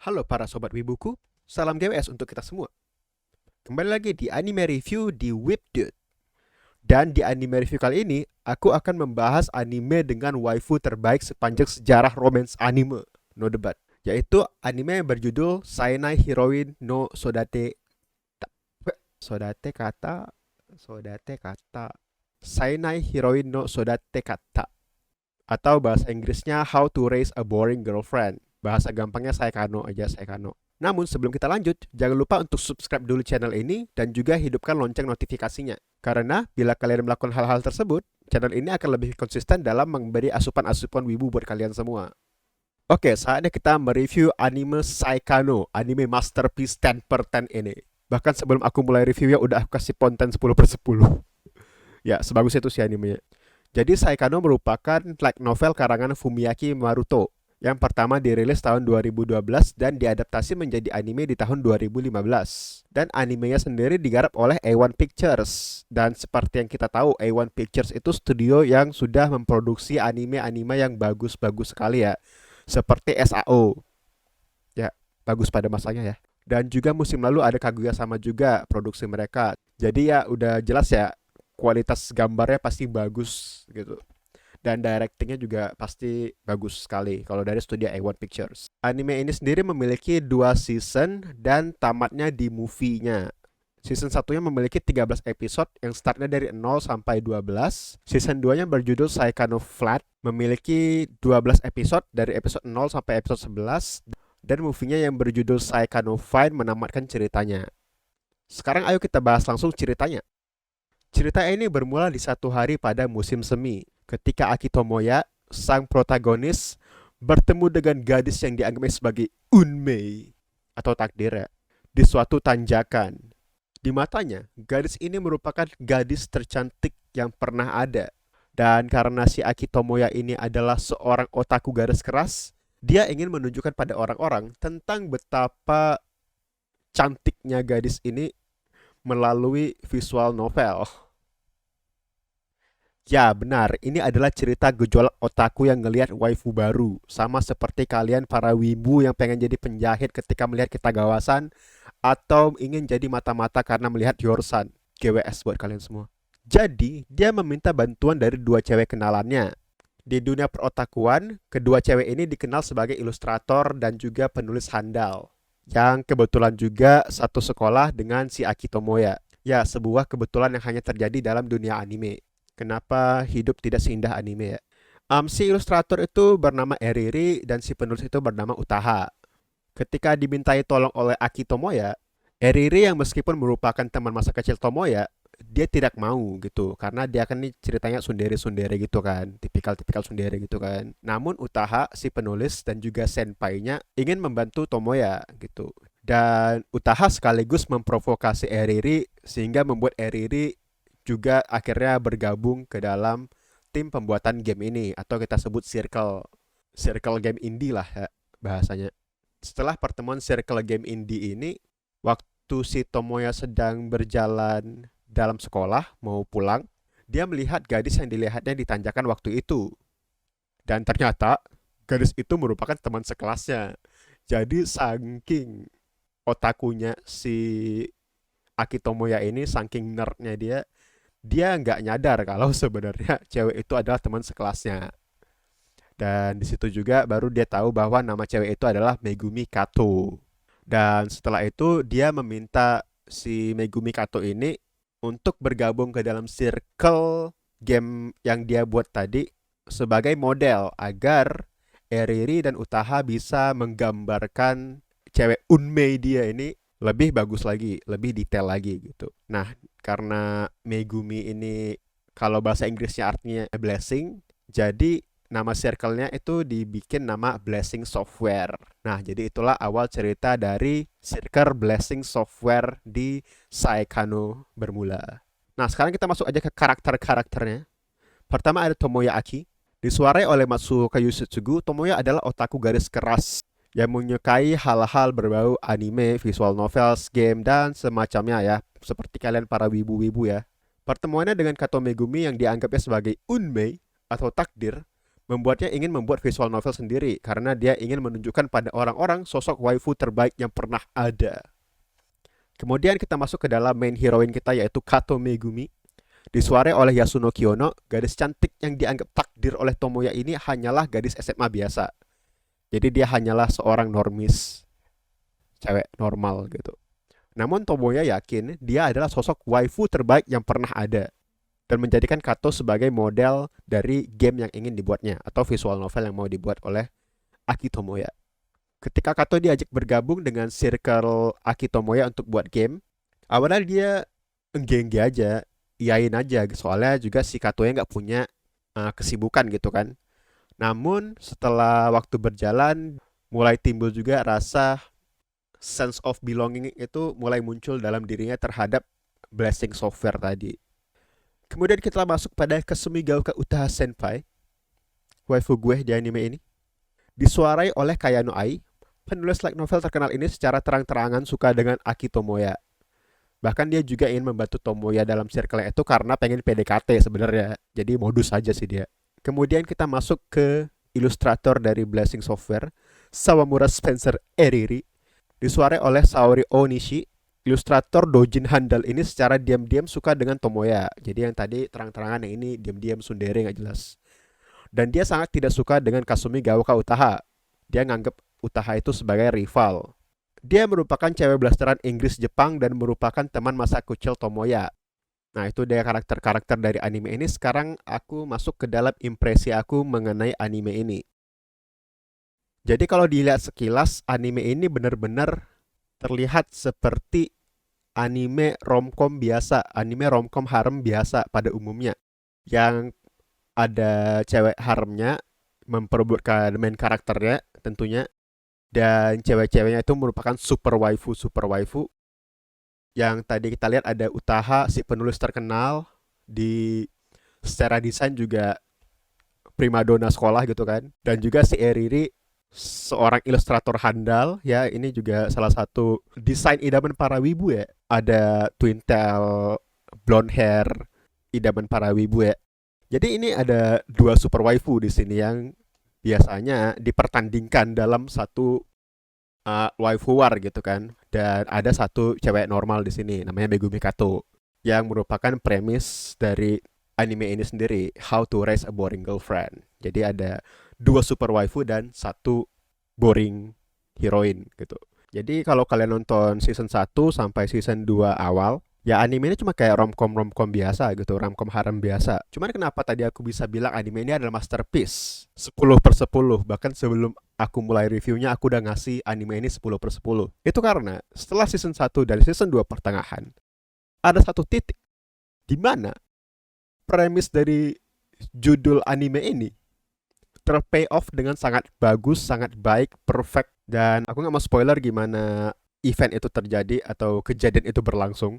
Halo para sobat wibuku, salam GWS untuk kita semua. Kembali lagi di anime review di Webdude. Dan di anime review kali ini, aku akan membahas anime dengan waifu terbaik sepanjang sejarah romance anime. No debat. Yaitu anime yang berjudul Sainai Heroine no Sodate Sodate kata Sodate kata Sainai Heroine no Sodate kata, atau bahasa Inggrisnya How to Raise a Boring Girlfriend. Bahasa gampangnya Saekano aja, Saekano. Namun sebelum kita lanjut, jangan lupa untuk subscribe dulu channel ini dan juga hidupkan lonceng notifikasinya. Karena bila kalian melakukan hal-hal tersebut, channel ini akan lebih konsisten dalam memberi asupan-asupan wibu buat kalian semua. Oke, saatnya kita mereview anime Saekano, anime masterpiece 10 per 10 ini. Bahkan sebelum aku mulai reviewnya udah aku kasih konten 10 per 10. Ya, sebagus itu sih animenya. Jadi Saekano merupakan light novel karangan Fumiaki Maruto yang pertama dirilis tahun 2012 dan diadaptasi menjadi anime di tahun 2015. Dan animenya sendiri digarap oleh A1 Pictures. Dan seperti yang kita tahu, A1 Pictures itu studio yang sudah memproduksi anime-anime yang bagus-bagus sekali ya. Seperti SAO. Ya, bagus pada masanya ya. Dan juga musim lalu ada Kaguya Sama juga produksi mereka. Jadi ya udah jelas ya, kualitas gambarnya pasti bagus gitu. Dan directingnya juga pasti bagus sekali kalau dari studio A1 Pictures. Anime ini sendiri memiliki 2 season dan tamatnya di movie-nya. Season satunya memiliki 13 episode yang startnya dari 0 sampai 12. Season 2-nya berjudul Saekano Flat, memiliki 12 episode dari episode 0 sampai episode 11. Dan movie-nya yang berjudul Saekano Fine menamatkan ceritanya. Sekarang ayo kita bahas langsung ceritanya. Cerita ini bermula di satu hari pada musim semi, ketika Aki Tomoya, sang protagonis, bertemu dengan gadis yang dianggapnya sebagai unmei atau takdir ya, di suatu tanjakan. Di matanya, gadis ini merupakan gadis tercantik yang pernah ada. Dan karena si Aki Tomoya ini adalah seorang otaku garis keras, dia ingin menunjukkan pada orang-orang tentang betapa cantiknya gadis ini melalui visual novel. Ya benar, ini adalah cerita gejolak otaku yang ngelihat waifu baru. Sama seperti kalian para wibu yang pengen jadi penjahit ketika melihat kita gawasan, atau ingin jadi mata-mata karena melihat Yorsan. GWS buat kalian semua. Jadi, dia meminta bantuan dari dua cewek kenalannya. Di dunia perotakuan, kedua cewek ini dikenal sebagai ilustrator dan juga penulis handal. Yang kebetulan juga satu sekolah dengan si Aki Tomoya. Ya, sebuah kebetulan yang hanya terjadi dalam dunia anime. Kenapa hidup tidak seindah anime ya? Si ilustrator itu bernama Eriri dan si penulis itu bernama Utaha. Ketika dimintai tolong oleh Aki Tomoya, Eriri yang meskipun merupakan teman masa kecil Tomoya, dia tidak mau gitu karena dia kan nih ceritanya sundere-sundere gitu kan, tipikal-tipikal sundere gitu kan. Namun Utaha si penulis dan juga senpainya ingin membantu Tomoya gitu. Dan Utaha sekaligus memprovokasi Eriri sehingga membuat Eriri juga akhirnya bergabung ke dalam tim pembuatan game ini atau kita sebut circle game indie lah ya bahasanya. Setelah pertemuan circle game indie ini, waktu si Tomoya sedang berjalan dalam sekolah mau pulang, dia melihat gadis yang dilihatnya di tanjakan waktu itu. Dan ternyata gadis itu merupakan teman sekelasnya. Jadi saking otakunya si Aki Tomoya ini, saking nerdnya dia nggak nyadar kalau sebenarnya cewek itu adalah teman sekelasnya. Dan di situ juga baru dia tahu bahwa nama cewek itu adalah Megumi Kato. Dan setelah itu dia meminta si Megumi Kato ini untuk bergabung ke dalam circle game yang dia buat tadi sebagai model agar Eriri dan Utaha bisa menggambarkan cewek Unmei dia ini lebih bagus lagi, lebih detail lagi gitu. Nah, karena Megumi ini kalau bahasa Inggrisnya artinya blessing, jadi nama circle-nya itu dibikin nama Blessing Software. Nah, jadi itulah awal cerita dari Circle Blessing Software di Saekano bermula. Nah, sekarang kita masuk aja ke karakter-karakternya. Pertama ada Tomoya Aki. Disuarai oleh Matsuoka Yoshitsugu, Tomoya adalah otaku garis keras yang menyukai hal-hal berbau anime, visual novels, game, dan semacamnya ya. Seperti kalian para wibu-wibu ya. Pertemuannya dengan Kato Megumi yang dianggapnya sebagai unmei atau takdir Membuatnya ingin membuat visual novel sendiri karena dia ingin menunjukkan pada orang-orang sosok waifu terbaik yang pernah ada. Kemudian kita masuk ke dalam main heroine kita yaitu Kato Megumi. Disuarai oleh Yasuno Kiyono, gadis cantik yang dianggap takdir oleh Tomoya ini hanyalah gadis SMA biasa. Jadi dia hanyalah seorang normis, cewek normal gitu. Namun Tomoya yakin dia adalah sosok waifu terbaik yang pernah ada dan menjadikan Kato sebagai model dari game yang ingin dibuatnya atau visual novel yang mau dibuat oleh Aki Tomoya. Ketika Kato diajak bergabung dengan circle Aki Tomoya untuk buat game, awalnya dia engge-engge aja, iyain aja, soalnya juga si Katoya nggak punya kesibukan gitu kan. Namun setelah waktu berjalan, mulai timbul juga rasa sense of belonging itu mulai muncul dalam dirinya terhadap Blessing Software tadi. Kemudian kita masuk pada Kasumi Gaoka Utaha Senpai, waifu gue di anime ini. Disuarai oleh Kayano Ai, penulis light novel terkenal ini secara terang-terangan suka dengan Aki Tomoya. Bahkan dia juga ingin membantu Tomoya dalam circle itu karena pengen PDKT sebenarnya. Jadi modus aja sih dia. Kemudian kita masuk ke ilustrator dari Blessing Software, Sawamura Spencer Eriri. Disuarai oleh Saori Onishi, ilustrator doujin handal ini secara diam-diam suka dengan Tomoya. Jadi yang tadi terang-terangan, yang ini diam-diam tsundere nggak jelas. Dan dia sangat tidak suka dengan Kasumi Gaoka Utaha. Dia nganggap Utaha itu sebagai rival. Dia merupakan cewek blasteran Inggris-Jepang dan merupakan teman masa kecil Tomoya. Nah, itu dia karakter-karakter dari anime ini. Sekarang aku masuk ke dalam impresi aku mengenai anime ini. Jadi kalau dilihat sekilas, anime ini benar-benar terlihat seperti anime romcom biasa, anime romcom harem biasa pada umumnya. Yang ada cewek haremnya memperebutkan main karakternya tentunya, dan cewek-ceweknya itu merupakan super waifu yang tadi kita lihat ada Utaha, si penulis terkenal, di secara desain juga primadona sekolah gitu kan, dan juga si Eriri seorang ilustrator handal ya. Ini juga salah satu desain idaman para wibu ya, ada twin tail blonde hair idaman para wibu ya. Jadi ini ada dua super waifu di sini yang biasanya dipertandingkan dalam satu waifu war gitu kan. Dan ada satu cewek normal di sini namanya Megumi Kato yang merupakan premis dari anime ini sendiri, How to Raise a Boring Girlfriend. Jadi ada dua super waifu dan satu boring heroine gitu. Jadi kalau kalian nonton season 1 sampai season 2 awal, ya anime ini cuma kayak romcom biasa gitu, romcom harem biasa. Cuman kenapa tadi aku bisa bilang anime ini adalah masterpiece 10/10, bahkan sebelum aku mulai reviewnya aku udah ngasih anime ini 10/10. Itu karena setelah season 1 dan season 2 pertengahan, ada satu titik di mana premis dari judul anime ini terpay off dengan sangat bagus, sangat baik, perfect. Dan aku nggak mau spoiler gimana event itu terjadi atau kejadian itu berlangsung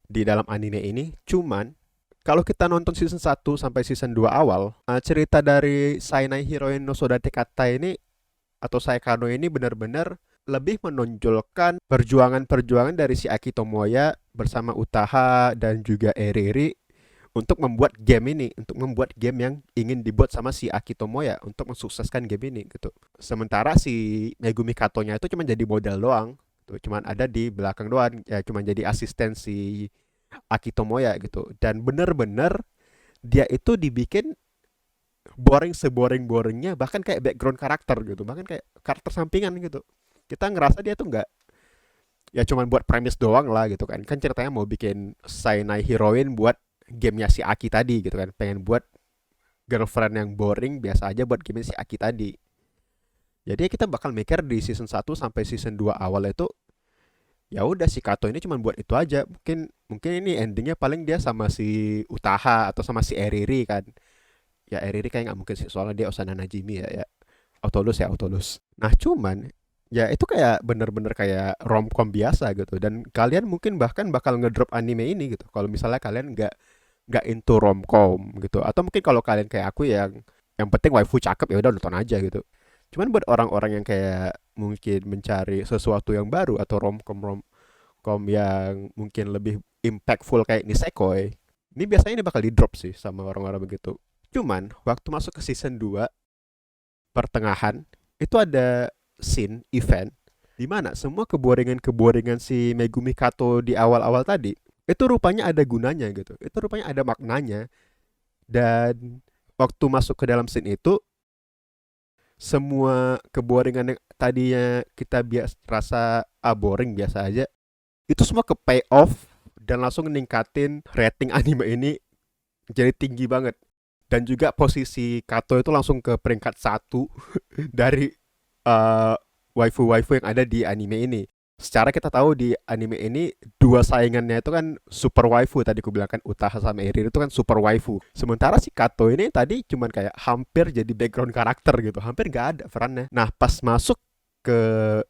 di dalam anime ini. Cuman kalau kita nonton season 1 sampai season 2 awal, cerita dari Sainai Heroine no Sodate Kata ini atau Saekano ini benar-benar lebih menonjolkan perjuangan-perjuangan dari si Aki Tomoya bersama Utaha dan juga Eriri untuk membuat game ini, untuk membuat game yang ingin dibuat sama si Aki Tomoya untuk mensukseskan game ini gitu. Sementara si Megumi Katonya itu cuma jadi model doang, tuh cuman ada di belakang doang, ya cuma jadi asisten si Aki Tomoya gitu. Dan bener-bener dia itu dibikin boring seboring-boringnya, bahkan kayak background karakter gitu, bahkan kayak karakter sampingan gitu. Kita ngerasa dia tuh nggak, ya cuman buat premis doang lah gitu kan. Kan ceritanya mau bikin Sainai Heroine buat gamenya si Aki tadi gitu kan, pengen buat girlfriend yang boring biasa aja buat game si Aki tadi. Jadi kita bakal mikir di season 1 sampai season 2 awal itu ya udah si Kato ini cuma buat itu aja. Mungkin ini endingnya paling dia sama si Utaha atau sama si Eriri kan. Ya Eriri kayak nggak mungkin sih soalnya dia Osana Najimi ya. Autolus. Nah cuman ya itu kayak bener-bener kayak romcom biasa gitu. Dan kalian mungkin bahkan bakal ngedrop anime ini gitu kalau misalnya kalian nggak into romcom gitu. Atau mungkin kalau kalian kayak aku yang penting waifu cakep ya udah nonton aja gitu. Cuman buat orang-orang yang kayak mungkin mencari sesuatu yang baru atau romcom yang mungkin lebih impactful kayak Nisekoi, ini biasanya ini bakal di drop sih sama orang-orang begitu. Cuman waktu masuk ke season 2 pertengahan itu ada scene event di mana semua keboringan-keboringan si Megumi Kato di awal-awal tadi itu rupanya ada gunanya gitu. Itu rupanya ada maknanya dan waktu masuk ke dalam scene itu semua keboringan yang tadinya kita biasa rasa boring biasa aja itu semua ke pay off dan langsung ningkatin rating anime ini jadi tinggi banget dan juga posisi Kato itu langsung ke peringkat satu dari eh, waifu-waifu yang ada di anime ini. Secara kita tahu di anime ini dua saingannya itu kan super waifu tadi aku bilang kan Utaha sama Eri itu kan super waifu. Sementara si Kato ini tadi cuman kayak hampir jadi background karakter gitu, hampir nggak ada perannya. Nah pas masuk ke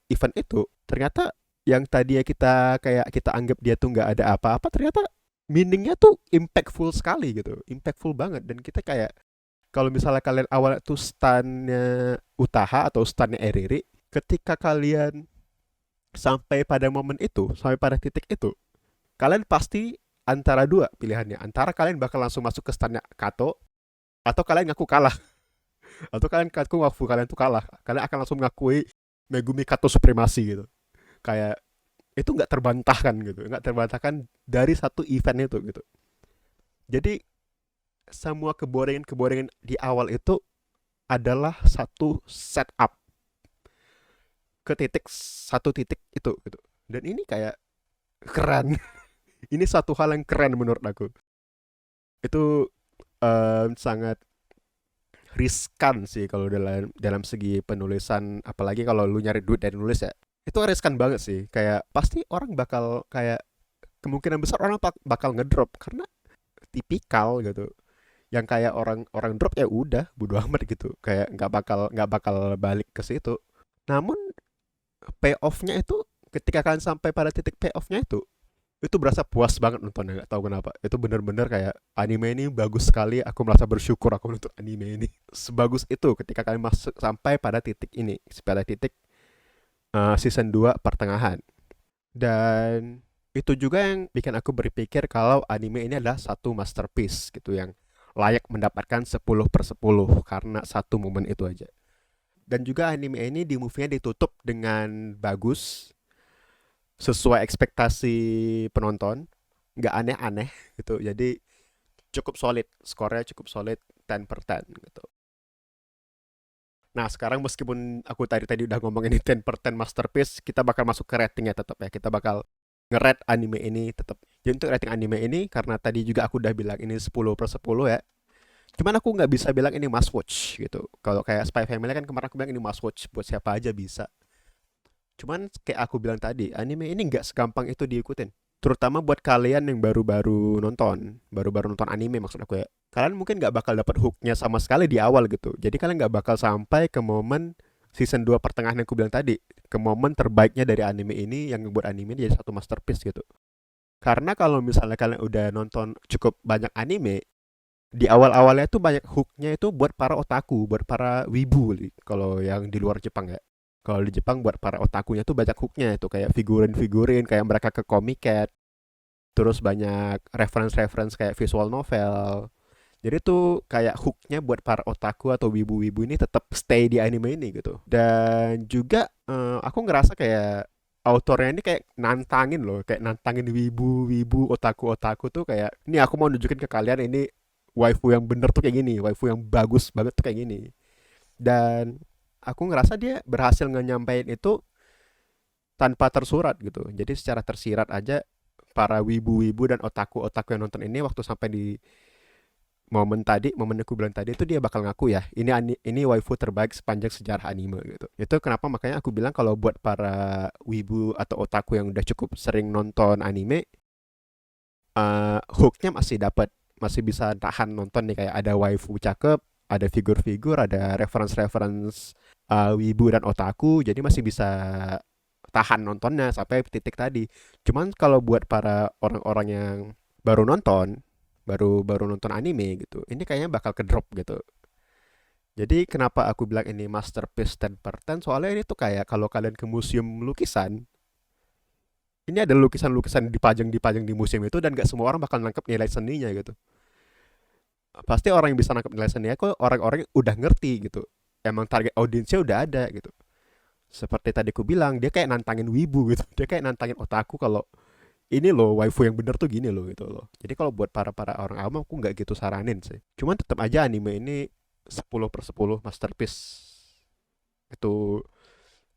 event itu ternyata yang tadinya kita kayak kita anggap dia tuh nggak ada apa-apa ternyata meaningnya tuh impactful sekali gitu, impactful banget dan kita kayak kalau misalnya kalian awal tuh stunnya Utaha atau stunnya Eriri, ketika kalian sampai pada momen itu, sampai pada titik itu, kalian pasti antara dua pilihannya. Antara kalian bakal langsung masuk ke stunnya Kato, atau kalian ngaku kalah. Atau kalian ngaku kalian tuh kalah. Kalian akan langsung mengakui Megumi Kato supremasi gitu. Kayak itu nggak terbantahkan gitu, nggak terbantahkan dari satu event itu gitu. Jadi semua keboringan-keboringan di awal itu adalah satu setup ke titik satu titik itu gitu. Dan ini kayak keren. Ini satu hal yang keren menurut aku. Itu sangat riskan sih kalau dalam dalam segi penulisan, apalagi kalau lu nyari duit dari nulis ya. Itu riskan banget sih. Kayak pasti orang bakal kayak kemungkinan besar orang bakal ngedrop karena tipikal gitu. Yang kayak orang drop ya udah bodo amat gitu. Kayak nggak bakal balik ke situ. Namun payoff-nya itu ketika kalian sampai pada titik payoff-nya itu berasa puas banget nontonnya nggak tahu kenapa itu bener-bener kayak anime ini bagus sekali aku merasa bersyukur aku nonton anime ini sebagus itu ketika kalian masuk sampai pada titik ini pada titik season 2 pertengahan dan itu juga yang bikin aku berpikir kalau anime ini adalah satu masterpiece gitu yang layak mendapatkan 10/10 karena satu momen itu aja dan juga anime ini di movie-nya ditutup dengan bagus sesuai ekspektasi penonton, nggak aneh-aneh gitu. Jadi cukup solid, skornya cukup solid 10 per 10 gitu. Nah sekarang meskipun aku tadi tadi udah ngomong ini 10 per 10 masterpiece, kita bakal masuk ke ratingnya tetap ya. Kita bakal nge-rate anime ini tetap. Jadi untuk rating anime ini karena tadi juga aku udah bilang ini 10/10 ya. Cuman aku nggak bisa bilang ini must watch gitu. Kalau kayak Spy Family kan kemarin aku bilang ini must watch buat siapa aja bisa. Cuman kayak aku bilang tadi, anime ini nggak segampang itu diikutin. Terutama buat kalian yang baru-baru nonton anime maksud aku ya. Kalian mungkin nggak bakal dapat hooknya sama sekali di awal gitu. Jadi kalian nggak bakal sampai ke momen season 2 pertengahan yang aku bilang tadi. Ke momen terbaiknya dari anime ini yang membuat anime ini jadi satu masterpiece gitu. Karena kalau misalnya kalian udah nonton cukup banyak anime, di awal-awalnya tuh banyak hooknya itu buat para otaku, buat para wibu kalau yang di luar Jepang ya. Kalau di Jepang buat para otakunya tuh banyak hooknya itu kayak figurin-figurin kayak mereka ke Comic Cat, terus banyak reference-reference kayak visual novel. Jadi tuh kayak hooknya buat para otaku atau wibu-wibu ini tetap stay di anime ini gitu. Dan juga aku ngerasa kayak autornya ini kayak nantangin loh, kayak nantangin wibu-wibu, otaku-otaku tuh kayak, ini aku mau nunjukin ke kalian ini waifu yang bener tuh kayak gini, waifu yang bagus banget tuh kayak gini. Dan aku ngerasa dia berhasil ngenyampain itu tanpa tersurat gitu. Jadi secara tersirat aja para wibu-wibu dan otaku-otaku yang nonton ini waktu sampai di momen tadi, momen aku bilang tadi itu dia bakal ngaku ya, ini waifu terbaik sepanjang sejarah anime gitu. Itu kenapa makanya aku bilang kalau buat para wibu atau otaku yang udah cukup sering nonton anime, hooknya masih dapat, masih bisa tahan nonton nih kayak ada waifu cakep, ada figur-figur, ada reference-reference wibu dan otaku, jadi masih bisa tahan nontonnya sampai titik tadi. Cuman kalau buat para orang-orang yang baru nonton, baru baru nonton anime gitu, ini kayaknya bakal ke drop gitu. Jadi kenapa aku bilang ini masterpiece 10 per 10? Soalnya ini tuh kayak kalau kalian ke museum lukisan, ini ada lukisan-lukisan dipajang di museum itu dan gak semua orang bakal nangkep nilai seninya gitu. pasti orang yang bisa nangkep nilai seninya kok orang-orang yang udah ngerti gitu. Emang target audiensnya udah ada gitu. Seperti tadi ku bilang, dia kayak nantangin wibu gitu. Dia kayak nantangin otaku kalau ini loh waifu yang bener tuh gini loh gitu loh. Jadi kalau buat para orang awam aku nggak gitu saranin sih. Cuman tetap aja anime ini 10/10 masterpiece. Itu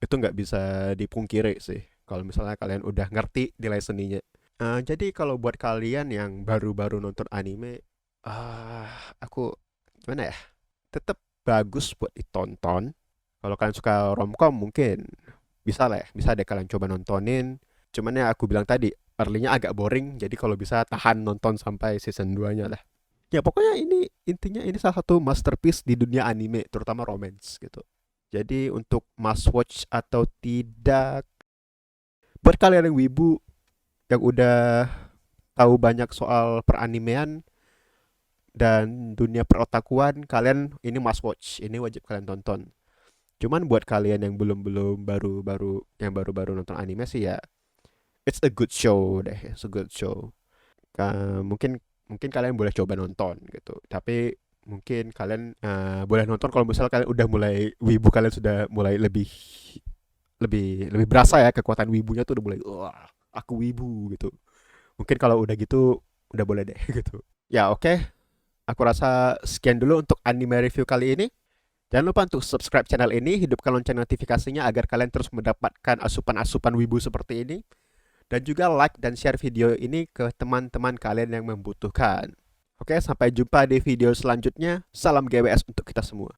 itu nggak bisa dipungkiri sih. Kalau misalnya kalian udah ngerti nilai seninya. Jadi kalau buat kalian yang baru-baru nonton anime, aku gimana ya? Tetap bagus buat ditonton. Kalau kalian suka romcom mungkin bisa lah ya, bisa deh kalian coba nontonin. Cuman ya aku bilang tadi, early-nya agak boring, jadi kalau bisa tahan nonton sampai season 2-nya lah. Ya pokoknya ini intinya ini salah satu masterpiece di dunia anime, terutama romance gitu. Jadi untuk must watch atau tidak, buat kalian yang wibu yang udah tahu banyak soal peranimean dan dunia perotakuan, kalian ini must watch, ini wajib kalian tonton. Cuman buat kalian yang belum-belum baru-baru yang baru-baru nonton anime sih ya, it's a good show deh, it's a good show. Mungkin mungkin kalian boleh coba nonton gitu. Tapi mungkin kalian boleh nonton kalau misalnya kalian udah mulai wibu, kalian sudah mulai lebih lebih lebih berasa ya kekuatan wibunya tuh udah mulai wah, aku wibu gitu. Mungkin kalau udah gitu udah boleh deh gitu. Ya oke, aku rasa sekian dulu untuk anime review kali ini. Jangan lupa untuk subscribe channel ini, hidupkan lonceng notifikasinya agar kalian terus mendapatkan asupan-asupan wibu seperti ini. Dan juga like dan share video ini ke teman-teman kalian yang membutuhkan. Oke, sampai jumpa di video selanjutnya. Salam GWS untuk kita semua.